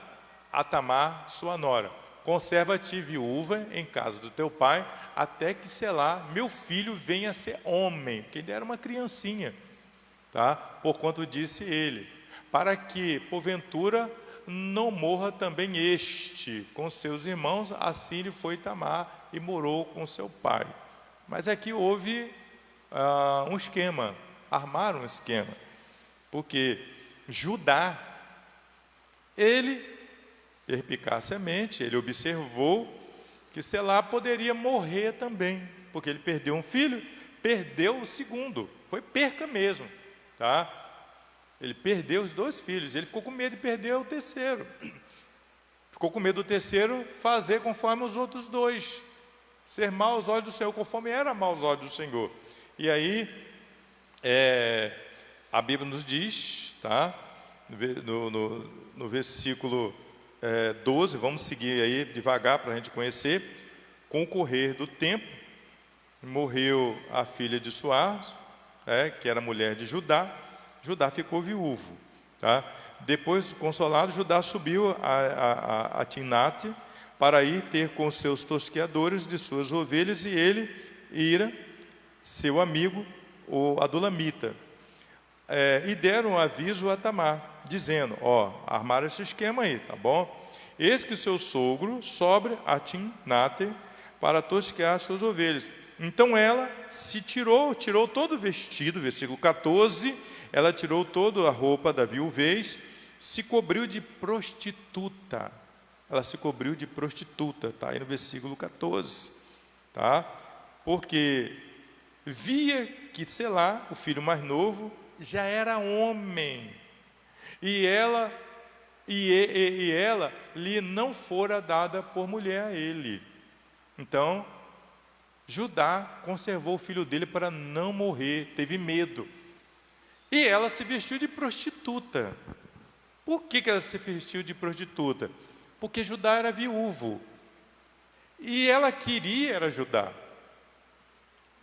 a Tamar, sua nora: conserva-te viúva em casa do teu pai, até que Selá, meu filho, venha a ser homem, porque ele era uma criancinha, tá? Porquanto disse ele, para que porventura não morra também este com seus irmãos. Assim lhe foi Tamar e morou com seu pai. Mas aqui houve um esquema, armaram um esquema, porque Judá, ele perspicazmente, ele observou que Selá poderia morrer também, porque ele perdeu um filho, perdeu o segundo, foi perca mesmo, tá? Ele perdeu os 2 filhos, ele ficou com medo de perder o terceiro, ficou com medo do terceiro fazer conforme os outros 2, ser mau aos olhos do Senhor, conforme era mau aos olhos do Senhor. E aí, a Bíblia nos diz, tá? No versículo 12, vamos seguir aí devagar para a gente conhecer. Com o correr do tempo, morreu a filha de Suar, que era mulher de Judá. Judá ficou viúvo, tá? Depois, consolado, Judá subiu a Timnate para ir ter com os seus tosqueadores de suas ovelhas, e ele, Ira, seu amigo, o adulamita, e deram um aviso a Tamar, dizendo: armaram esse esquema aí, tá bom? Eis que o seu sogro sobe a Timnate para tosquear suas ovelhas. Então ela se tirou todo o vestido, versículo 14, ela tirou toda a roupa da viuvez, se cobriu de prostituta. Ela se cobriu de prostituta, está aí no versículo 14, tá? Porque via que Selá, o filho mais novo, já era homem, e ela lhe não fora dada por mulher a ele. Então, Judá conservou o filho dele para não morrer, teve medo. E ela se vestiu de prostituta. Por que ela se vestiu de prostituta? Porque Judá era viúvo. E ela queria era Judá.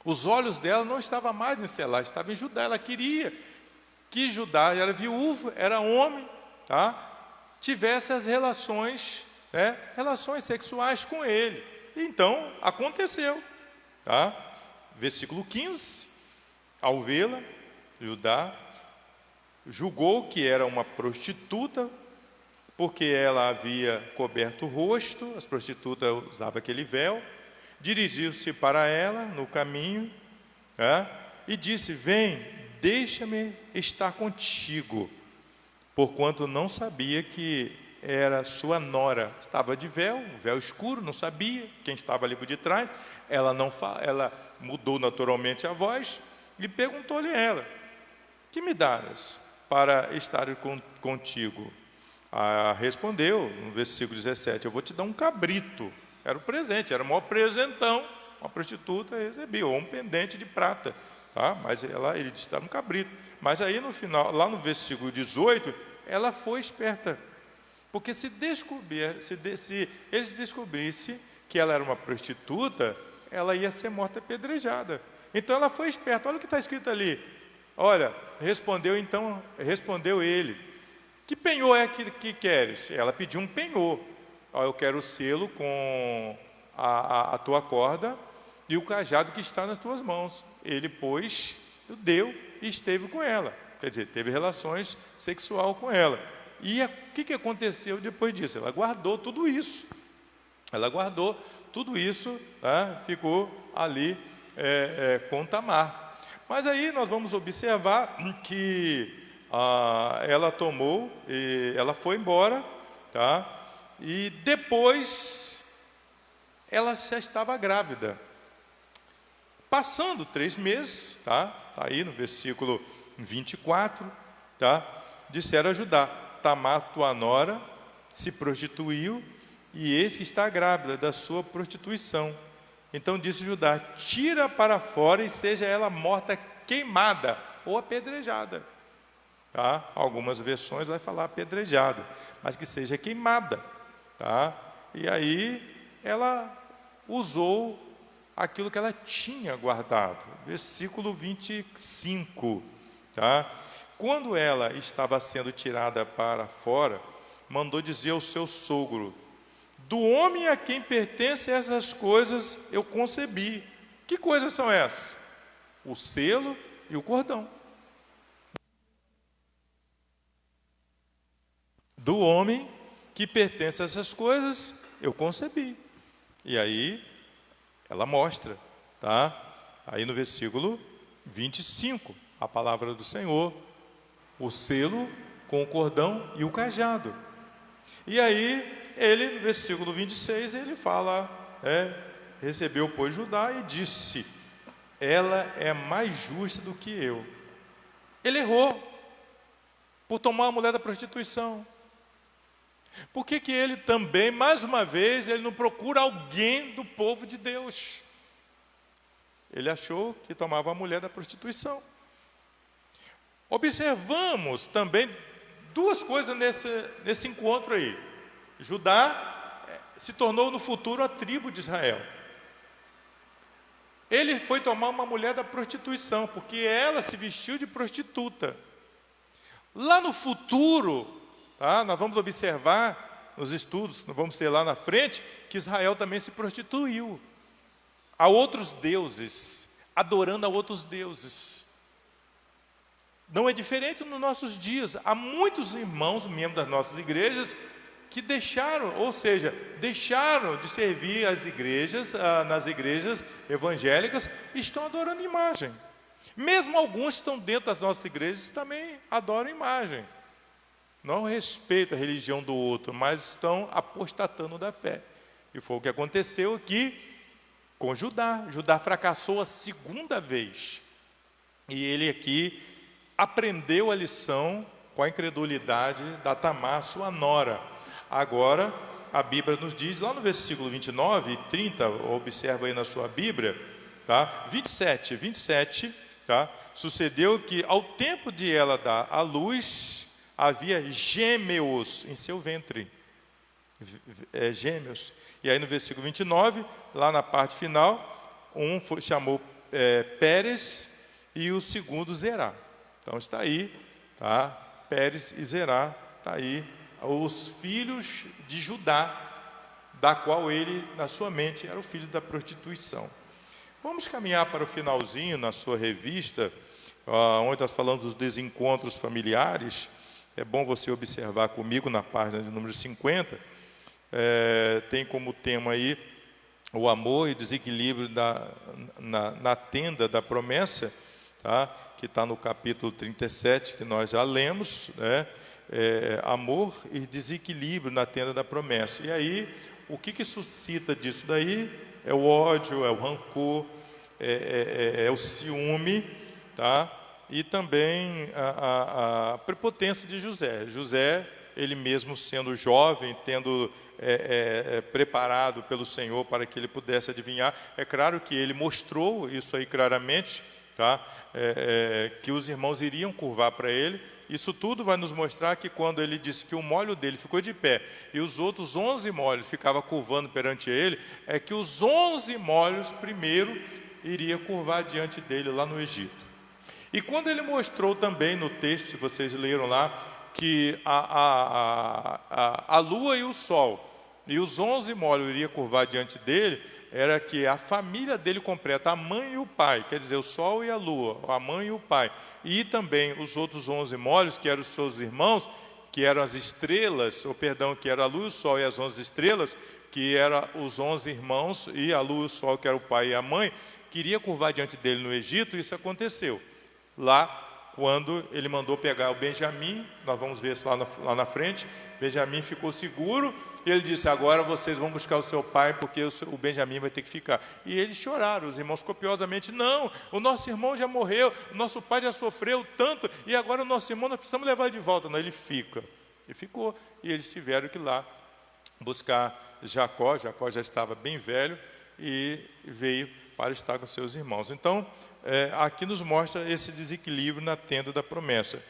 Os olhos dela não estavam mais em Selá, estavam em Judá. Ela queria que Judá, era viúvo, era homem, tivesse as relações, relações sexuais com ele. Então, aconteceu. Versículo 15, ao vê-la, Judá julgou que era uma prostituta, porque ela havia coberto o rosto, as prostitutas usavam aquele véu, dirigiu-se para ela no caminho, e disse: vem, deixa-me estar contigo, porquanto não sabia que era sua nora. Estava de véu, véu escuro, não sabia quem estava ali por detrás. Ela mudou naturalmente a voz e perguntou-lhe ela: que me darás para estar contigo? Respondeu, no versículo 17, eu vou te dar um cabrito. Era o presente, era o maior presentão. Uma prostituta recebia, ou um pendente de prata, mas ele disse: dá um cabrito. Mas aí no final, lá no versículo 18, ela foi esperta, porque se eles descobrissem que ela era uma prostituta, ela ia ser morta apedrejada. Então ela foi esperta. Olha o que está escrito ali. Olha, respondeu ele: que penhor é que queres? Ela pediu um penhor. Eu quero o selo com a tua corda e o cajado que está nas tuas mãos. Ele, pois, o deu e esteve com ela. Quer dizer, teve relações sexual com ela. E o que aconteceu depois disso? Ela guardou tudo isso. Ficou ali com Tamar. Mas aí nós vamos observar que ela tomou, ela foi embora, e depois ela já estava grávida. Passando 3 meses, está aí no versículo 24, disseram a Judá: Tamar, tua nora, se prostituiu, e eis que está grávida da sua prostituição. Então disse Judá: tira para fora e seja ela morta queimada ou apedrejada. Algumas versões vai falar apedrejada, mas que seja queimada. E aí ela usou aquilo que ela tinha guardado. Versículo 25. Quando ela estava sendo tirada para fora, mandou dizer ao seu sogro: do homem a quem pertencem essas coisas eu concebi. Que coisas são essas? O selo e o cordão. Do homem que pertence a essas coisas eu concebi. E aí ela mostra, aí no versículo 25, a palavra do Senhor: o selo com o cordão e o cajado. E aí ele, no versículo 26, ele fala, recebeu, pois, Judá e disse: ela é mais justa do que eu. Ele errou por tomar a mulher da prostituição. Por que ele também, mais uma vez, ele não procura alguém do povo de Deus? Ele achou que tomava a mulher da prostituição. Observamos também 2 coisas nesse encontro aí. Judá se tornou no futuro a tribo de Israel. Ele foi tomar uma mulher da prostituição, porque ela se vestiu de prostituta. Lá no futuro, nós vamos observar nos estudos, nós vamos ter lá na frente, que Israel também se prostituiu a outros deuses, adorando a outros deuses. Não é diferente nos nossos dias. Há muitos irmãos, membros das nossas igrejas, que deixaram de servir as igrejas, nas igrejas evangélicas, e estão adorando imagem. Mesmo alguns que estão dentro das nossas igrejas também adoram imagem. Não respeitam a religião do outro, mas estão apostatando da fé. E foi o que aconteceu aqui com Judá. Judá fracassou a 2ª vez. E ele aqui aprendeu a lição com a incredulidade da Tamar, sua nora. Agora, a Bíblia nos diz, lá no versículo 29 e 30, observa aí na sua Bíblia, tá? 27, tá? Sucedeu que, ao tempo de ela dar à luz, havia gêmeos em seu ventre. Gêmeos. E aí no versículo 29, lá na parte final, chamou Pérez e o segundo Zerá. Então está aí, tá? Pérez e Zerá, está aí os filhos de Judá, da qual ele, na sua mente, era o filho da prostituição. Vamos caminhar para o finalzinho na sua revista, onde nós falamos dos desencontros familiares. É bom você observar comigo na página de número 50. Tem como tema aí o amor e desequilíbrio na tenda da promessa, tá? Que está no capítulo 37, que nós já lemos, né? Amor e desequilíbrio na tenda da promessa. E aí, o que suscita disso daí? É o ódio, é o rancor, é o ciúme, tá? E também a prepotência de José. José, ele mesmo sendo jovem, tendo preparado pelo Senhor para que ele pudesse adivinhar, é claro que ele mostrou isso aí claramente, tá? Que os irmãos iriam curvar para ele. Isso tudo vai nos mostrar que quando ele disse que o molho dele ficou de pé e os outros 11 molhos ficavam curvando perante ele, é que os 11 molhos primeiro iria curvar diante dele lá no Egito. E quando ele mostrou também no texto, se vocês leram lá, que a lua e o sol e os 11 molhos iriam curvar diante dele, era que a família dele completa, a mãe e o pai, quer dizer, o sol e a lua, a mãe e o pai, e também os outros 11 molhos, que eram os seus irmãos, que eram as estrelas, que era a lua e o sol e as 11 estrelas, que eram os 11 irmãos, e a lua e o sol, que era o pai e a mãe, queria curvar diante dele no Egito. Isso aconteceu lá quando ele mandou pegar o Benjamim. Nós vamos ver isso lá na frente. Benjamim ficou seguro e ele disse: agora vocês vão buscar o seu pai, porque o Benjamim vai ter que ficar. E eles choraram, os irmãos, copiosamente: não, o nosso irmão já morreu, o nosso pai já sofreu tanto, e agora o nosso irmão nós precisamos levar de volta. Não, ele fica. E ficou. E eles tiveram que ir lá buscar Jacó. Jacó já estava bem velho e veio para estar com seus irmãos. Então, aqui nos mostra esse desequilíbrio na tenda da promessa.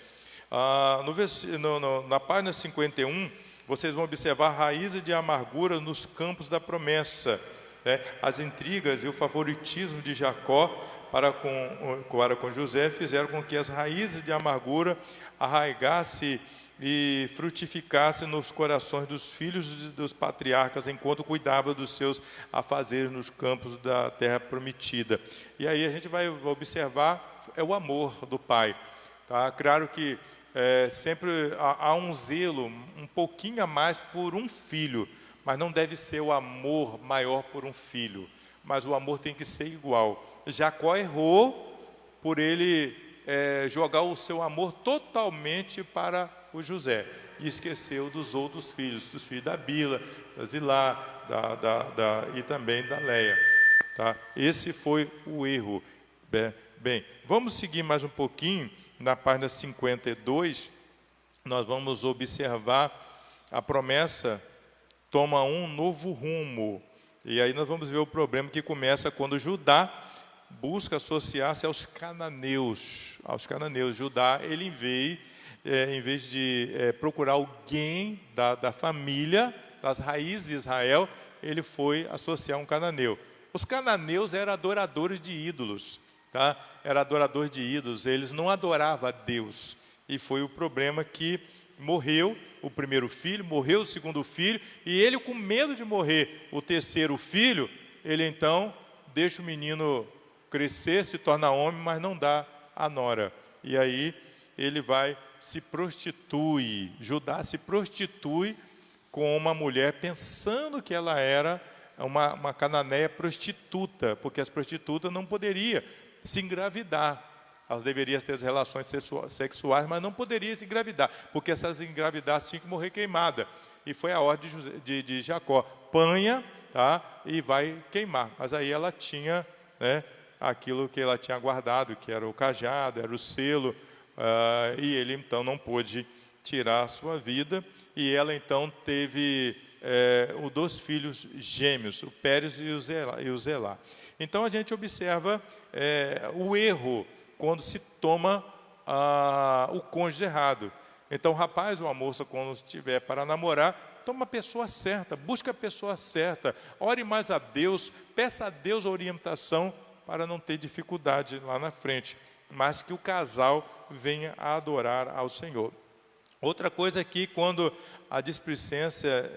Na página 51, vocês vão observar raízes de amargura nos campos da promessa, né? As intrigas e o favoritismo de Jacó para com José fizeram com que as raízes de amargura arraigassem e frutificasse nos corações dos filhos dos patriarcas, enquanto cuidava dos seus afazeres nos campos da terra prometida. E aí a gente vai observar o amor do pai, tá? Claro que sempre há um zelo um pouquinho a mais por um filho, mas não deve ser o amor maior por um filho, mas o amor tem que ser igual. Jacó errou por ele jogar o seu amor totalmente para o José, e esqueceu dos outros filhos, dos filhos da Bila, da Zilá, e também da Leia, tá? Esse foi o erro. Bem, vamos seguir mais um pouquinho. Na página 52, nós vamos observar a promessa toma um novo rumo, e aí nós vamos ver o problema que começa quando Judá busca associar-se aos cananeus. Judá, ele veio, em vez de procurar alguém da família, das raízes de Israel, ele foi associar um cananeu. Os cananeus eram adoradores de ídolos, tá? Eram adoradores de ídolos, eles não adoravam a Deus. E foi o problema que morreu o primeiro filho, morreu o segundo filho, e ele, com medo de morrer o terceiro filho, ele então deixa o menino crescer, se torna homem, mas não dá a nora. E aí ele se prostitui. Judá se prostitui com uma mulher, pensando que ela era uma cananeia prostituta, porque as prostitutas não poderiam se engravidar. Elas deveriam ter as relações sexuais, mas não poderiam se engravidar, porque se elas engravidassem, tinham que morrer queimada. E foi a ordem de Jacó: panha, tá? E vai queimar. Mas aí ela tinha, né, aquilo que ela tinha guardado, que era o cajado, era o selo, e ele então não pôde tirar a sua vida, e ela então teve os 2 filhos gêmeos, o Pérez e o Zelá. Então a gente observa o erro quando se toma o cônjuge errado. Então, rapaz ou a moça, quando estiver para namorar, toma a pessoa certa, busca a pessoa certa, ore mais a Deus, peça a Deus a orientação para não ter dificuldade lá na frente, mas que o casal venha a adorar ao Senhor. Outra coisa é que quando a displicência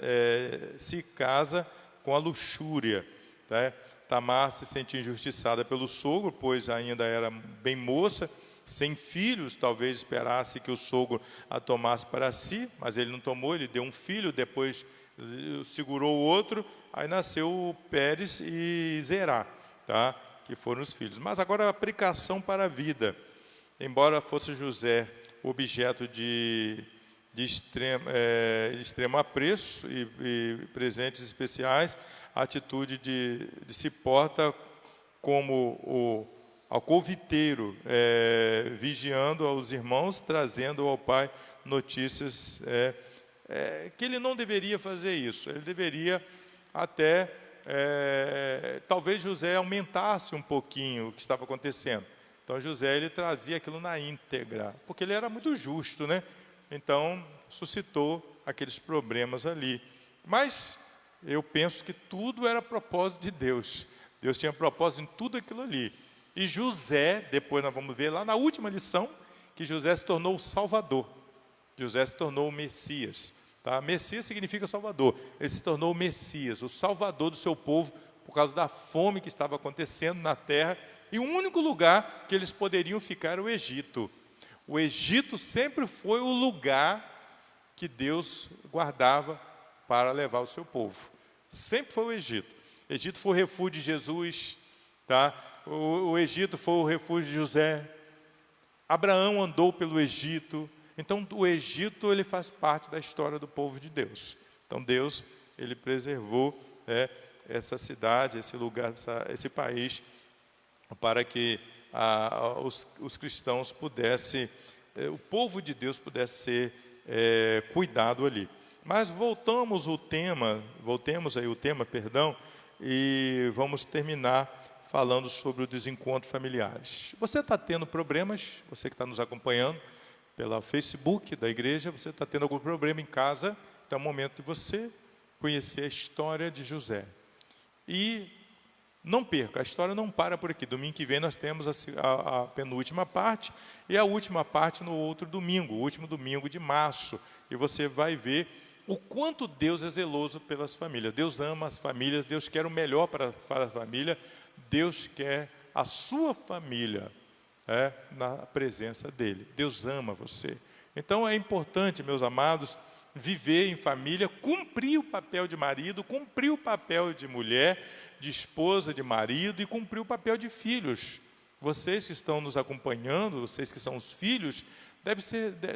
se casa com a luxúria, tá? Tamar se sentia injustiçada pelo sogro, pois ainda era bem moça, sem filhos, talvez esperasse que o sogro a tomasse para si, mas ele não tomou, ele deu um filho, depois segurou o outro, aí nasceu o Pérez e Zerá, tá? Que foram os filhos. Mas agora a aplicação para a vida. Embora fosse José objeto de extremo apreço e presentes especiais, a atitude de se porta como alcoviteiro, vigiando aos irmãos, trazendo ao pai notícias que ele não deveria fazer isso. Ele deveria até, talvez José aumentasse um pouquinho o que estava acontecendo. Então José, ele trazia aquilo na íntegra, porque ele era muito justo, né? Então suscitou aqueles problemas ali. Mas eu penso que tudo era propósito de Deus. Deus tinha propósito em tudo aquilo ali. E José, depois nós vamos ver lá na última lição, que José se tornou o Salvador. José se tornou o Messias. Tá? Messias significa Salvador. Ele se tornou o Messias, o Salvador do seu povo, por causa da fome que estava acontecendo na terra. E o único lugar que eles poderiam ficar era o Egito. O Egito sempre foi o lugar que Deus guardava para levar o seu povo. Sempre foi o Egito. O Egito foi o refúgio de Jesus, tá? O Egito foi o refúgio de José. Abraão andou pelo Egito. Então, o Egito, ele faz parte da história do povo de Deus. Então, Deus, ele preservou essa cidade, esse lugar, esse país, para que os cristãos pudessem, o povo de Deus pudesse ser cuidado ali. Mas voltemos aí o tema, e vamos terminar falando sobre o desencontro familiares. Você está tendo problemas, você que está nos acompanhando pela Facebook da igreja, você está tendo algum problema em casa, então é o momento de você conhecer a história de José. E não perca, a história não para por aqui. Domingo que vem nós temos a penúltima parte e a última parte no outro domingo, o último domingo de março. E você vai ver o quanto Deus é zeloso pelas famílias. Deus ama as famílias, Deus quer o melhor para a família, Deus quer a sua família na presença dEle. Deus ama você. Então é importante, meus amados, viver em família, cumprir o papel de marido, cumprir o papel de mulher, de esposa, de marido e cumprir o papel de filhos. Vocês que estão nos acompanhando, vocês que são os filhos,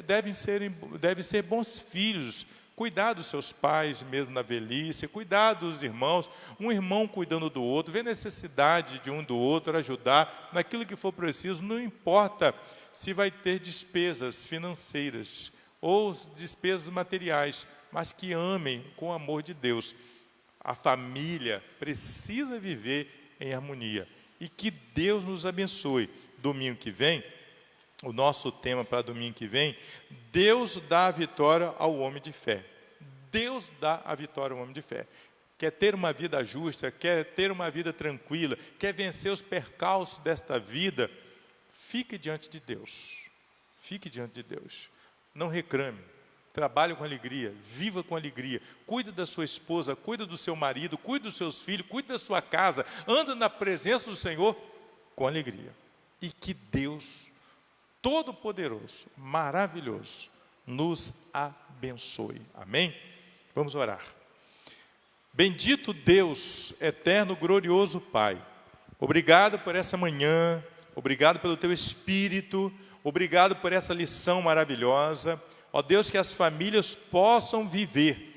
devem ser bons filhos, cuidar dos seus pais mesmo na velhice, cuidar dos irmãos, um irmão cuidando do outro, ver necessidade de um do outro, ajudar naquilo que for preciso, não importa se vai ter despesas financeiras ou despesas materiais, mas que amem com o amor de Deus. A família precisa viver em harmonia. E que Deus nos abençoe. Domingo que vem, o nosso tema para domingo que vem, Deus dá a vitória ao homem de fé. Deus dá a vitória ao homem de fé. Quer ter uma vida justa, quer ter uma vida tranquila, quer vencer os percalços desta vida, fique diante de Deus. Fique diante de Deus. Não reclame. Trabalhe com alegria, viva com alegria, cuide da sua esposa, cuide do seu marido, cuide dos seus filhos, cuide da sua casa, anda na presença do Senhor com alegria. E que Deus Todo-Poderoso, maravilhoso, nos abençoe. Amém? Vamos orar. Bendito Deus, eterno, glorioso Pai, obrigado por essa manhã, obrigado pelo Teu Espírito, obrigado por essa lição maravilhosa. Ó Deus, que as famílias possam viver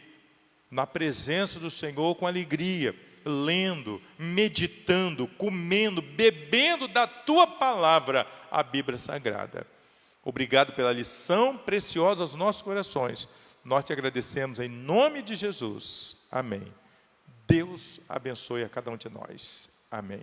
na presença do Senhor com alegria, lendo, meditando, comendo, bebendo da Tua palavra, a Bíblia Sagrada. Obrigado pela lição preciosa aos nossos corações. Nós te agradecemos em nome de Jesus. Amém. Deus abençoe a cada um de nós. Amém.